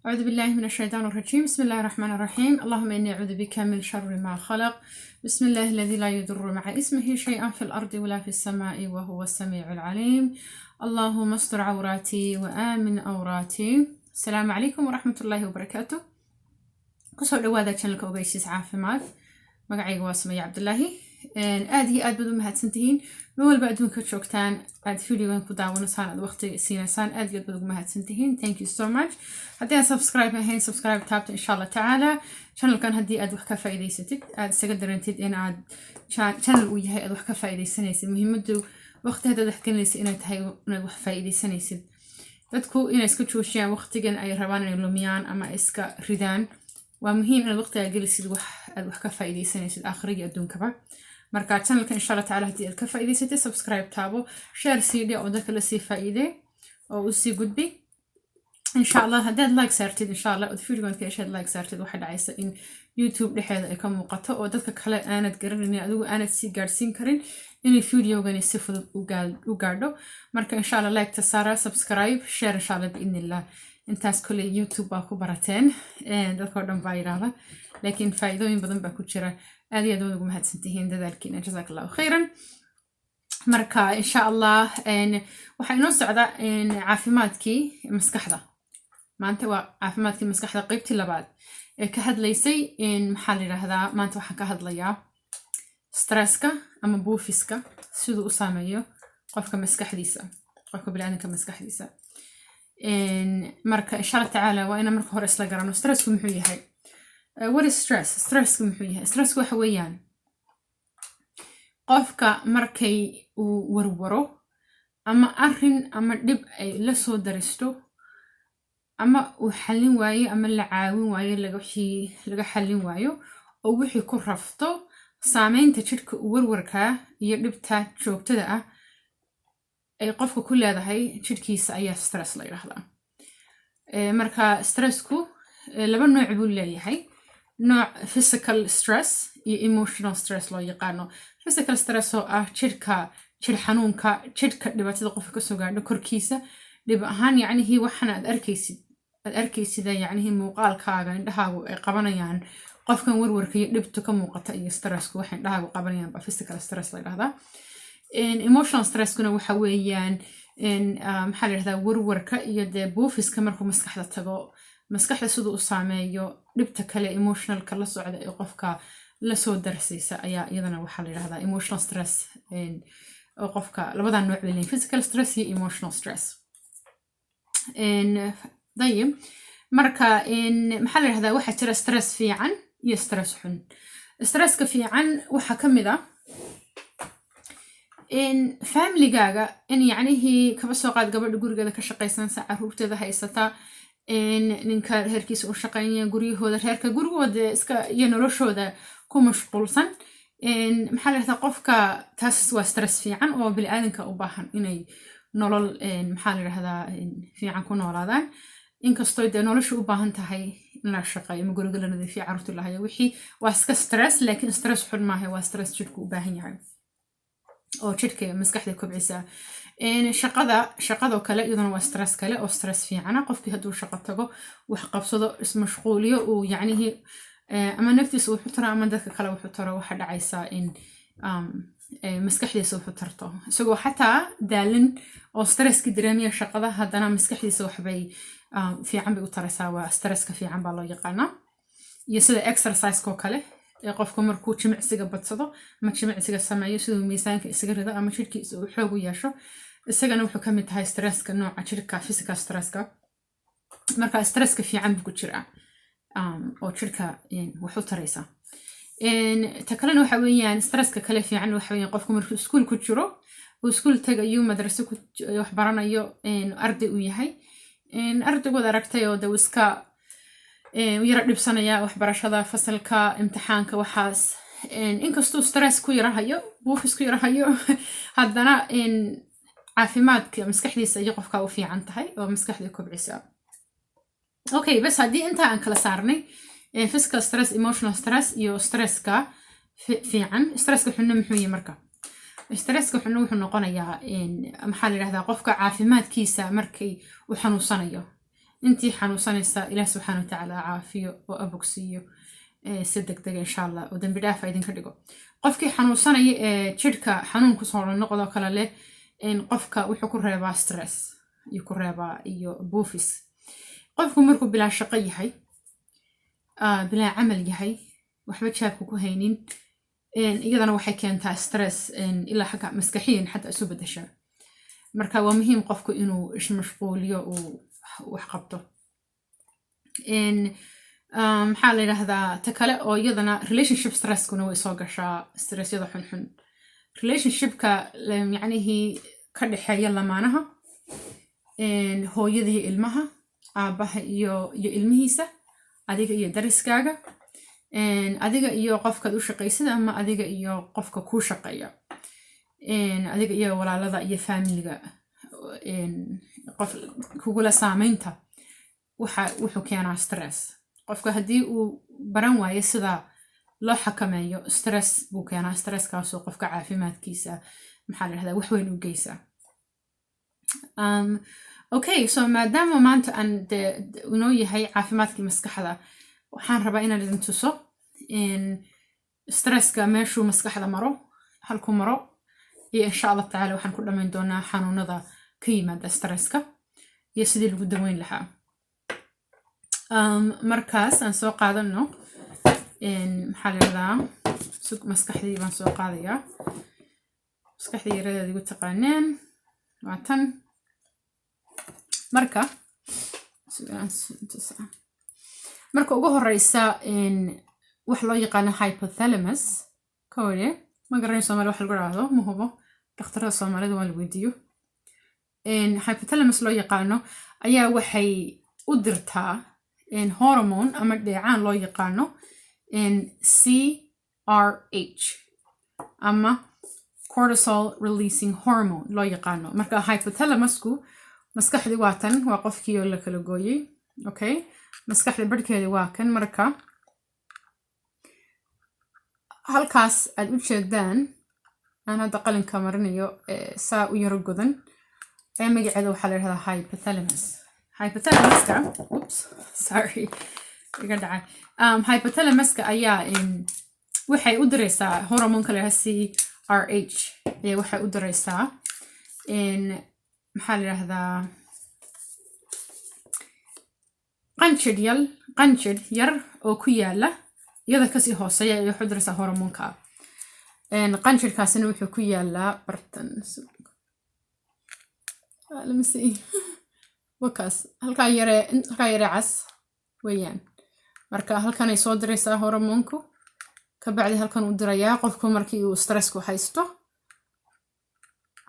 أعوذ بالله من الشيطان الرجيم. بسم الله الرحمن الرحيم. اللهم إني أعوذ بك من شر ما خلق. بسم الله الذي لا يضر مع اسمه شيئا في الأرض ولا في السماء وهو السميع العليم. اللهم استر عوراتي وآمن أوراتي. السلام عليكم ورحمة الله وبركاته. كسو دوادا channelka ogeysiis caafimaad. magacayga waa Sumaya Cabdullaahi. aad iyo aad baad u mahadsantihiin meel walba adduunka joogtaan aad videogan ku daawanaysaan aad waqti siinaysaan aad iyo aad baad ugu mahadsantihiin. Thank you so much. haddii aad subscribe ahayn subscribe taabta insha Allah tacaala channelkan haddii aad wax ka faa'iidaysatid aad isaga darantid in aad channel uu yahay aad wax ka faa'iidaysanaysid muhiimadu waqti haddaad wax gelinaysid inay tahay inaad wax faa'iidaysanaysid dadku inay iska joojiyaan waqtigan ay rabaan inay lumiyaan ama iska ridaan waa muhiim inaad waqtiga gelisid wax aad wax ka faa'iidaysanaysid aakhiriga adduunkaba marka channelka insha Allah tacaala haddii aad ka faa'iidaysatid subscribe taabo share CD oo dadka la sii faa'iiday oo u sii gudbi insha Allah haddaad like saartid insha Allah oo videogan ka heshaad like saartid waxa dhacaysa in YouTube dhexeeda ay ka muuqato oo dadka kale aanad garanaynin adigu aanad sii gaarsiin karin in videogani si fudud u gaadho marka insha Allah like ta saara subscribe share insha Allah biidnillah intaas kale YouTube baa ku barateen dadka oo dhan baa yiraahda laakiin faa'iidooyin badan baa ku jira aad iyo aad ugu mahadsantihiin dadaalkiina jazakallahu khairan marka insha Allah waxa inoo socda caafimaadkii maskaxda maanta waa caafimaadkii maskaxda qaybtii labaad ee ka hadlaysay maxaa la yiraahdaa maanta waxaan ka hadlayaa stresska ama buufiska siduu u saameeyo qofka maskaxdiisa qofka bini'aadamka maskaxdiisa marka insha Allah tacaala waa inaan marka hore isla garano stressku muxuu yahay what is stress stressku muxuu yahay stressku waxa weeyaan qofka markay uu warwaro ama arrin ama dhib ay la soo daristo ama uu xallin waayo ama la caawin waayo laga xallin waayo oo wixii ku rafto saameynta jidhka warwarka iyo dhibta joogtada ah ay qofka ku leedahay jidhkiisa ayaa stress la yiraahdaa marka stressku laba nooc buu leeyahay nooc physical stress iyo emotional stress loo yaqaano physical stress oo ah jidh xanuunka jidhka dhibaatada qofka ka soo gaadho korkiisa dhib ahaan yacnihii waxana aad arkaysid yacnihii muuqaalkaaga indhahaagu ay qabanayaan qofkan warwarka iyo dhibtu ka muuqata iyo stressku waxay indhahaagu qabanayaan baa physical stress la yiraahdaa emotional stresskuna waxa weeyaan maxaa la yiraahdaa warwarka iyo dee buufiska markuu maskaxda tago maskaxda siduu u saameeyo dhibta kale emotionalka la socda ee qofka la soo darsaysa ayaa iyadana waxaa la yiraahdaa emotional stress oo qofka labadan nooc bay leeyihiin physical stress iyo emotional stress dayib marka maxaa la yiraahdaa waxaa jira stress fiican iyo stress xun stresska fiican waxaa ka mid ah familygaaga in yacnihii kaba soo qaad gabadha gurigeeda ka shaqaysanaysa caruurteeda haysata ninka reerkiisa u shaqaynaya guryahooda reerka gurigooda iska iyo noloshooda ku mashquulsan maxaa la yiraahdaa qofka taas waa stress fiican oo bini'aadanka u baahan inay nolol maxaa la yiraahdaa fiican ku noolaadaan inkastoo dee nolosha u baahan tahay in la shaqeeyo ama guriga la nadiifiyo caruurta la hayo wixii waa iska stress laakiin stress xun maaha waa stress jidhku u baahan yahay oo jidhka maskaxda kobcisa shaqadoo kale iyaduna waa stress kale oo stress fiicana qofkii hadduu shaqo tago wax qabsado ismashquuliyo uu yacnihii ama naftiisa wuxu taro ama dadka kale wuxu taro waxa dhacaysaa in maskaxdiisa wuxu tarto isagoo xataa daalin oo stresski dareemiya shaqada haddana maskaxdiisa waxbay fiican bay u taraysaa waa stresska fiican baa loo yaqaanaa iyo sida exerciseko kale qofku markuu jimicsiga badsado ama jimicsiga sameeyo siduu miisaanka isaga rido ama jidhkiisa uu xoog u yeesho isagana wuxuu ka mid tahay stresska nooca jidhka physical stresska marka stresska fiican buu ku jiraa oo jidhka wax u taraysa ta kalena waxa weeyaan stresska kale fiican waxa weeyaan qofku markuu iskuul ku jiro uu iskuul tagayo madraso ku wax baranayo arday uu yahay ardaygood aragtay oo dee iska yara dhibsanaya waxbarashada fasalka imtixaanka waxaas inkastuu stress ku yarahayo buufis ku yarahayo haddana caafimaadka maskaxdiisa iyo qofka u fiican tahay oo maskaxda kobcisa okay bas haddii intaa aan kala saarnay physical stress emotional stress iyo stresska fiican stresska xunna muxuu yahay marka stresska xunna wuxuu noqonayaa maxaa la yiraahdaa qofka caafimaadkiisa markay u xanuunsanayo intii xanuunsanaysa ilaah subxaana watacaala caafiyo oo abogsiiyo si degdega insha allah oo dambi dhaafa idinka dhigo qofkii xanuunsanaya ee jidhka xanuun kusoo noqdo kale leh qofka wuxuu ku reebaa stress iyo ku reebaa iyo buufis qofku markuu bilaa shaqo yahay bilaa camal yahay waxba jaabka ku haynin iyadana waxay keentaa stress ilaa xagga maskaxiyan xataa isu bedesha marka waa muhiim qofku inuu ismashquuliyo uu wax qabto maxaa la yidhaahdaa ta kale oo iyadana relationship stresskuna way soo gashaa stressyada xunxun relationshipka yacnihii ka dhexeeya lamaanaha hooyada iyo ilmaha aabaha iyo ilmihiisa adiga iyo dariskaaga adiga iyo qofkaad u shaqaysid ama adiga iyo qofka kuu shaqeeya adiga iyo walaalada iyo faamiliga qof kugula saamaynta wuxuu keenaa stress qofka haddii uu baran waayo sida loo xakameeyo stress buu keenaa stresskaasoo qofka caafimaadkiisa maxaa la dhahdaa wax weyn u geysaa okay so maadaama maanta aan inoo yahay caafimaadkii maskaxda waxaan rabaa inaan idin tuso stresska meeshuu maskaxda maro halku maro iyo insha allah tacaala waxaan ku dhammayn doonaa xanuunada ka yimaada stresska iyo sidii lagu daweyn lahaa markaas aan soo qaadano maxaa la yidhahdaa maskaxdii baan soo qaadayaa maskaxdii yaradeeda igu taqaaneen waa tan marka ugu horeysa wax loo yaqaano hypothalamus kawade ma garanay Soomaali wax lagu raado ma hubo dhakhtarada Soomaalida waa la weydiiyo hypothalamus loo yaqaano ayaa waxay u dirtaa hormone ama dheecaan loo yaqaano CRH ama cortisol releasing hormone loo yaqaano marka hypothalamusku maskaxdi waa tan waa qofkii oo la kala gooyay okay maskaxda barhkeeda waa kan marka halkaas aad u jeedaan aan hadda qalinka marinayo saa u yaro godan ee magaceeda waxaa la yidhahdaa hypothalamuska iga dhacay hypothalamuska ayaa waxay u diraysaa hormoonka la yidhahdaa CRH waxay u diraysaa maxaa la yidhahdaa qanjidh yar oo ku yaala iyada kasii hooseeya ay waxu diraysaa hormoonka qanjidhkaasina wuxuu ku yaalaa bartan wakaas halkaa yare cas weeyaan marka halkanay soo diraysaa hormoonku kabacdi halkan uu dirayaa qofku markii uu stressku haysto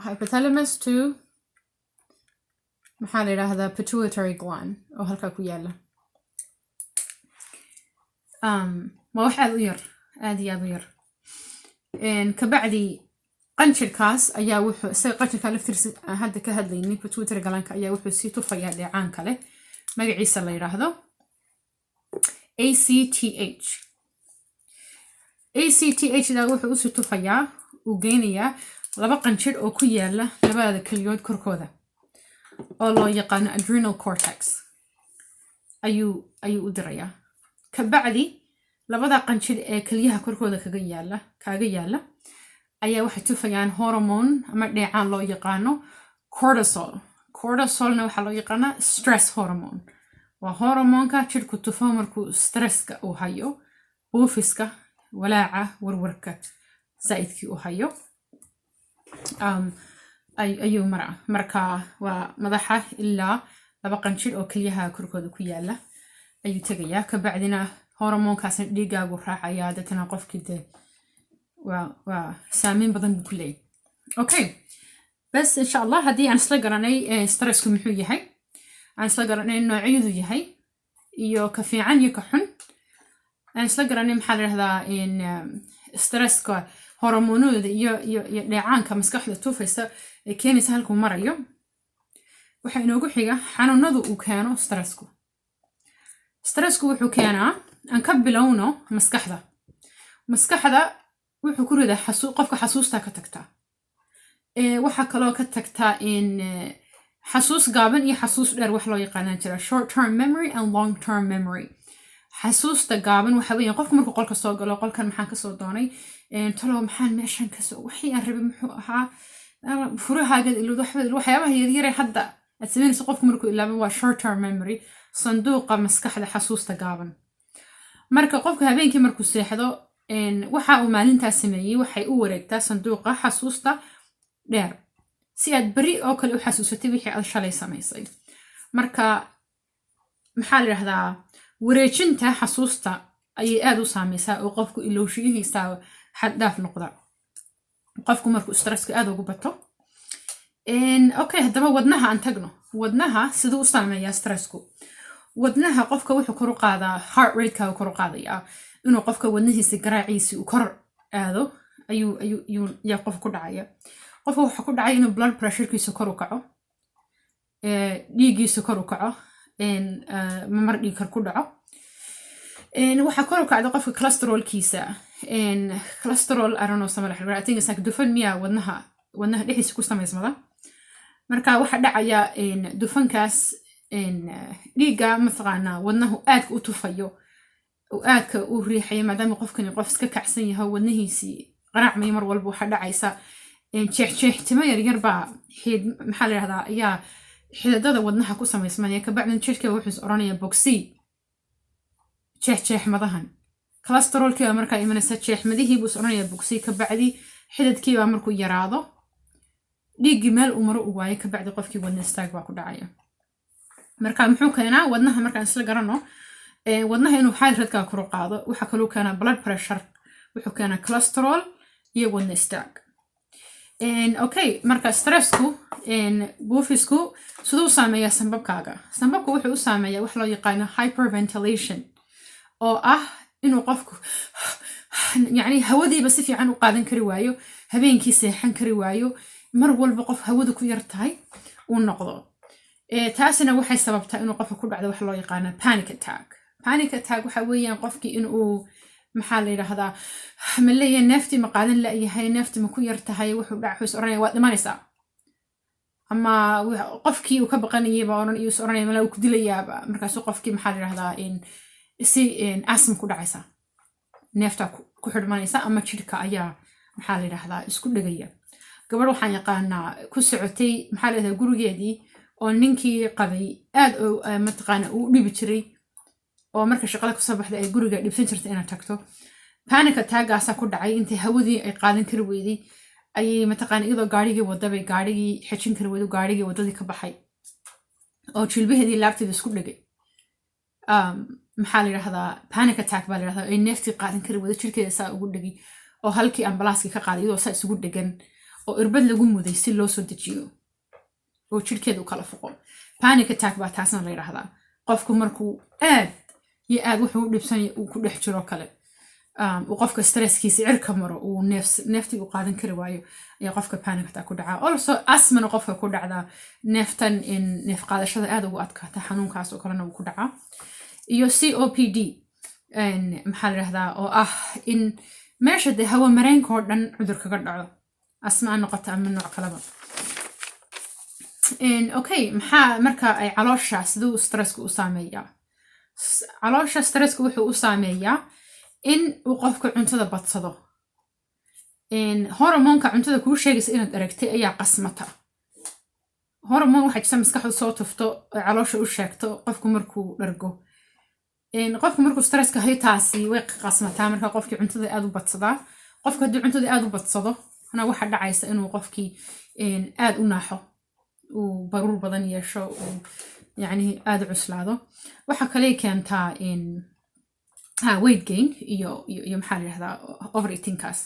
hypothalamus to maxaa la yidhaahdaa pituitary gland oo halkaa ku yaala ma wax aad u yar aad iyo aad u yar kabacdi qanjirkaas ayaa wuxuu isaga qanjirka laftiisa hadda ka hadlaynay pituitary glandka ayaa wuxuu sii tufayaa dheecaan kale magaciisa la yidhaahdo ACTH daa wuxuu usii tufayaa uu geynayaa laba qanjir oo ku yaala labada keliyood korkooda oo loo yaqaano adrenal cortex ayuu u dirayaa kabacdi labada qanjir ee keliyaha korkooda kaaga yaala ayaa waxay tufayaan hormone ama dheecaan loo yaqaano cortisolna waxaa loo yaqaanaa stress hormone waa hormoonka jidhku tufo markuu stresska uu hayo buufiska walaaca warwarka zaa'idkii uu hayo ayuu maraa marka waa madaxa ilaa laba qanjir oo keliyaha korkooda ku yaala ayuu tegayaa kabacdina hormoonkaasna dhiigaagu raacayaa dadna qofkii dee waa saameyn badan buu ku leeyahay okay bas insha allah haddii aan isla garanay stressku muxuu yahay aan isla garanay noocyadu yahay iyo ka fiican iyo ka xun aan isla garanay maxaa la yidhahdaa stresska hormoonooda iyo dheecaanka maskaxda tufaysa ee keenaysa halkuu marayo waxaa inoogu xiga xanuunadu uu keeno stressku wuxuu keenaa aan ka bilowno maskaxda wuxuu ku ridaa qofka xasuustaa ka tagtaa waxaa kaloo ka tagtaa حسوس قابن إيه حسوس دير وحلو يقانان جرا short term memory and long term memory حسوس تا قابن وحوين قفكم مركو قولك الصوت قالوا قول كان محان كسو دوني تلو محان ماشان كسو وحي أربي محوها فروها قد إلو دو حبد الوحيابا هي ديري حدا أتسمين سقفكم مركو إلا بوا short term memory صندوق مسكح دا حسوس تا قابن marka qofka habeenkii markuu seexdo waxa uu maalintaas sameeyay waxay u wareegtaa sanduuqa xasuusta dheer si aad bari oo kale u xasuusatay wixii aad shalay samaysay marka maxaa la yiraahdaa wareejinta xasuusta ayay aad u saameysaa oo qofku ilowshiyihiisa xad dhaaf noqda qofku markuu stresska aad ugu bato okay hadaba wadnaha aan tagno wadnaha siduu u saameeyaa stressku wadnaha qofka wuxuu kor u qaadaa heart rate-ka uu kor u qaadayaa inuu qofka wadnihiisa garaaciisa uu kor aado ayuu qof ku dhacaya qofka waxa ku dhacay inuu blood pressure-kiisa kor u kaco dhiiggiisa kor u kaco mamar dhiig kor ku dhaco waxa kor u kacda qofka cholesterol-kiisa cholesterol I don't know sama la I think it's like dufan miya wadnaha dhexdiisa ku samaysmada marka waxa dhacaya dufankaas dhiiga mataqaanaa wadnahu aadka u tufayo oo aadka u riixayo maadaama qofkani qof iska kacsan yahay wadnihiisii qaraacmay mar walba waxa dhacaysa jeexjeextimo yaryar baa maxaa la yidhahdaa ayaa xididada wadnaha ku samaysmanaya kabacdin jirka wuxuu oranaya bogsii jeexjeexmadahan cholesterolkiiba markaa imanaysa jeexmadihii buu oranaya bogsii kabacdi xididkiibaa markuu yaraado dhiiggii meel uu maro u waayo kabacdi qofkii wadna istaag baa ku dhacaya marka muxuu keenaa wadnaha markaan isla garano wadnaha inuu heart rate-ka kor u qaado waxa kaloo keenaa blood pressure wuxuu keenaa cholesterol iyo wadna istaag okay marka stressku buufisku siduu saameeyaa sanbabkaaga sanbabku wuxuu u saameeyaa wax loo yaqaano hyperventilation oo ah inuu qofku yani hawadiiba si fiican u qaadan kari waayo habeenkii seexan kari waayo mar walba qof hawadu ku yar tahay uu noqdo taasina waxay sababtaa inuu qofka ku dhacdo wax loo yaqaano panic attack waxa weeyaan qofkii inuu maxaa la yiraahdaa maleeyahay neefti ma qaadan la yahay neefti ma ku yar tahay wuxuu dhaxus oranaya waa dhimanaysaa ama qofkii uu ka baqanayay baa oran iyo oranaya mala uu ku dilayaaba markaas qofkii maxaa la yiraahdaa si asthma ku dhacaysa neefta ku xidhmanaysa ama jirka ayaa maxaa la yiraahdaa isku dhagaya gabadh waxaan yaqaanaa ku socotay maxaa la yiraahdaa gurigeedii oo ninkii qabay aad mataqaana uu dhibi jiray oo marka shaqada ku soo baxday ay guriga dhibsan jirtay inay tagto panic attack-gaasa ku dhacay intii hawadii ay qaadan kari weyday ayay mataqaana iyadoo gaarigii wadabay gaarigii xejin kari weydo gaarigii wadadii ka baxay oo jilbaheedii laabteeda isku dhagay maxaa la yiraahdaa panic attack baa la yiraahdaa ay neeftii qaadan kari weydo jirkeeda saa ugu dhagi oo halkii ambalaaskii ka qaaday iyadoo saa isugu dhagan oo irbad lagu muday si loo soo dejiyo oo jirkeedu kala foqo panic attack baa taasna la yiraahdaa qofku markuu aad wuxuu u dhibsan uu ku dhex jiro kale uu qofka stresskiisa cirka maro uu neeftii u qaadan kari waayo ayaa qofka panic attack ku dhacaa also asthma qofka ku dhacda neeftan in neef qaadashada aad ugu adkaata xanuunkaas oo kalena uu ku dhacaa iyo COPD maxaa la yiraahdaa oo ah in meesha de hawo mareenka oo dhan cudur kaga dhaco asma noqota ama nooc kaleba okay maxaa marka ay caloosha siduu stressku u saameeyaa caloosha stressku wuxuu u saameeyaa in uu qofka cuntada badsado hormoonka cuntada kuu sheegaysa inaad aragtay ayaa qasmata hormoon waxay jirta maskaxdu soo tufto oo caloosha u sheegto qofku markuu dhargo qofku markuu stresska hayo taasi way qasmataa marka qofkii cuntada aad u badsadaa qofka haddii cuntada aad u badsado ana waxa dhacaysa inuu qofkii aad u naaxo uu baruur badan yeesho uu yani aad u cuslaado waxa kale keentaa weight gain iyo maxaa la yiraahdaa overeatingkaas